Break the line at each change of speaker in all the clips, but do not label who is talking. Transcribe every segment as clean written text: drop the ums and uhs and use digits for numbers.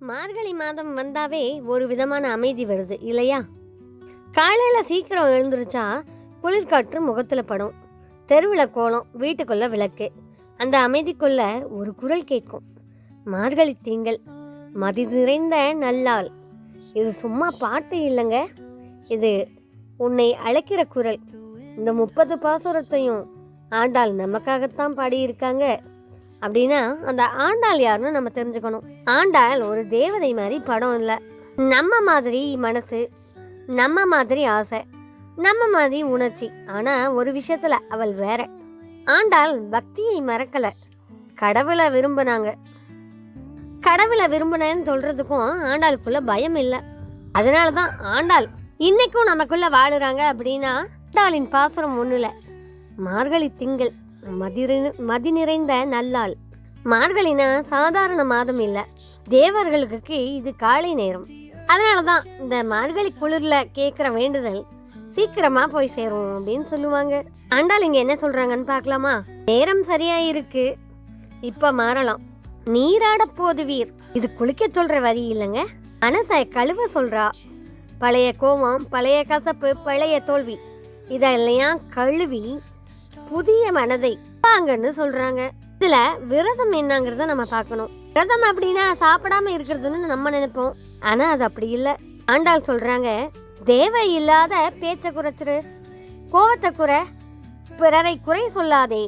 மார்கழி மாதம் வந்தாவே ஒரு விதமான அமைதி வருது இல்லையா? காலையில் சீக்கிரம் எழுந்துருச்சா குளிர்காற்று முகத்தில் படும், தெருவில் கோலம், வீட்டுக்குள்ள விளக்கு. அந்த அமைதிக்குள்ள ஒரு குரல் கேட்கும், மார்கழி திங்கள், மதி நிறைந்த நல்லாள். இது சும்மா பாட்டு இல்லைங்க, இது உன்னை அழைக்கிற குரல். இந்த 30 பாசுரத்தையும் ஆண்டாள் நமக்காகத்தான் பாடியிருக்காங்க. அப்படின்னா அந்த ஆண்டாள் யாருன்னு நம்ம தெரிஞ்சுக்கணும். ஆண்டாள் ஒரு தேவதை மாதிரி படம் இல்லை. நம்ம மாதிரி மனசு, நம்ம மாதிரி ஆசை, நம்ம மாதிரி உணர்ச்சி. ஆனால் ஒரு விஷயத்தில் அவள் வேற. ஆண்டாள் பக்தியை மறக்கலை, கடவுளை விரும்பினாங்க. கடவுளை விரும்பினேன்னு சொல்கிறதுக்கும் ஆண்டாளுக்குள்ள பயம் இல்லை. அதனால தான் ஆண்டாள் இன்னைக்கும் நமக்குள்ள வாழுறாங்க. அப்படின்னா ஆண்டாளின் பாசுரம் ஒன்றுல, மார்கழி திங்கள், மதி நிறைந்த நல்லாள். மார்கழினா சாதாரண மாதம் இல்லை, தேவர்களுக்கு இது காலை நேரம். அதனால தான் இந்த மார்கழி குளிர்ல கேட்குற வேண்டுதல் சீக்கிரமா போய் சேரும் அப்படின்னு சொல்லுவாங்க. ஆண்டாள் இங்க என்ன சொல்றாங்கன்னு பார்க்கலாமா? நேரம் சரியா இருக்கு, இப்ப மாறலாம், நீராட போதுவீர். இது குளிக்க சொல்ற வரி இல்லைங்க, மனசை கழுவ சொல்றா. பழைய கோபம், பழைய கசப்பு, பழைய தோல்வி இதெல்லாம் கழுவி புதிய மனதை வாங்கன்னு சொல்றாங்க. இதுல விரதம் என்னங்கிறத நம்ம பார்க்கணும். விரதம் அப்படின்னா சாப்பிடாம இருக்கிறதுன்னு நம்ம நினைப்போம், ஆனா அது அப்படி இல்லை. ஆண்டாள் சொல்றாங்க, தேவை இல்லாத பேச்ச குறைச்சிரு, கோவத்தை குறை, பிறரை குறை சொல்லாதே.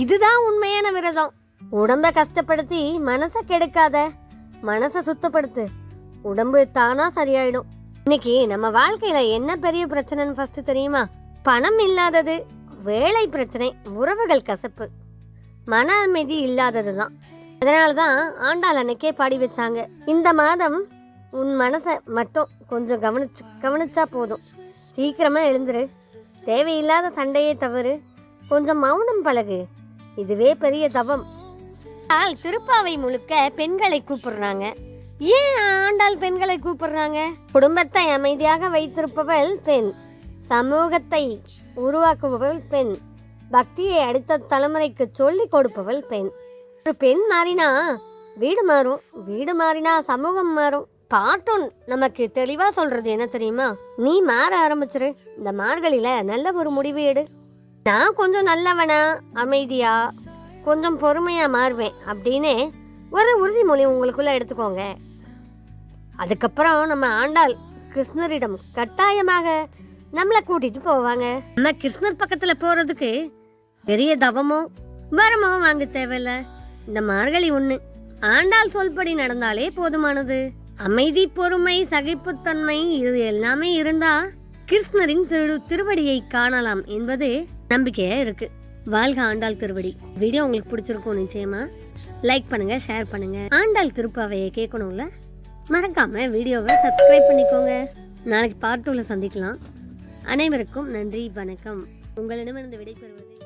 இதுதான் உண்மையான விரதம். உடம்ப கஷ்டப்படுத்தி மனசை கெடுக்காத, மனசை சுத்தப்படுத்து, உடம்பு தானா சரியாயிடும். இன்னைக்கு நம்ம வாழ்க்கையில என்ன பெரிய பிரச்சனைன்னு ஃபர்ஸ்ட் தெரியுமா? பணம் இல்லாதது, வேலை பிரச்சனை, உறவுகள் கசப்பு, மன அமைதி இல்லாதது தான். அதனாலதான் ஆண்டாள் அன்னைக்கே பாடி வச்சாங்க, இந்த மாதம் உன் மனசை மட்டும் கொஞ்சம் கவனிச்சா போதும், சீக்கிரமா எழுந்துரு, தேவையில்லாத சண்டையே தவறு, கொஞ்சம் மௌனம் பழகு, இதுவே பெரிய தவம். திருப்பாவை முழுக்க பெண்களை கூப்பிடுறாங்க. ஏன் ஆண்டாள் பெண்களை கூப்பிடுறாங்க? குடும்பத்தை அமைதியாக வைத்திருப்பவள் பெண், சமூகத்தை உருவாக்குபவள் பெண், பக்தியை அடுத்த தலைமுறைக்கு சொல்லி கொடுப்பவள் பெண். ஒரு பெண் மாறினா வீடு மாறும், வீடு மாறினா சமூகம் மாறும். பாட்டும் நமக்கு தெளிவா சொல்றது என்ன தெரியுமா? நீ மாற ஆரம்பிச்சிரு, இந்த மார்கழியில நல்ல ஒரு முடிவு எடு. நான் கொஞ்சம் நல்லவனா, அமைதியா, கொஞ்சம் பொறுமையா மாறுவேன் அப்படின்னு ஒரு உறுதிமொழி உங்களுக்குள்ள எடுத்துக்கோங்க. அதுக்கப்புறம் நம்ம ஆண்டாள் கிருஷ்ணரிடம் கட்டாயமாக நம்மளை கூட்டிட்டு போவாங்க. நம்ம கிருஷ்ணர் பக்கத்துல போறதுக்கு பெரிய தவமோ வரமோ வாங்க தேவையில்ல. இந்த மார்கழி ஒண்ணு ஆண்டாள் சொல்படி நடந்தாலே போதுமானது. அமைதி, பொறுமை, சகிப்புத்தன்மை இது எல்லாமே இருந்தா கிருஷ்ணரின் திருவடியை காணலாம் என்பது நம்பிக்கையா இருக்கு. வாழ்க ஆண்டாள் திருவடி. வீடியோ உங்களுக்கு பிடிச்சிருக்கும், நிச்சயமா லைக் பண்ணுங்க, ஷேர் பண்ணுங்க. ஆண்டாள் திருப்பாவையை கேட்கணும்ல, மறக்காம வீடியோவை சப்ஸ்கிரைப் பண்ணிக்கோங்க. நாளைக்கு பார்ட் 2ல சந்திக்கலாம். அனைவருக்கும் நன்றி, வணக்கம். உங்களிடமிருந்து விடைபெறுவது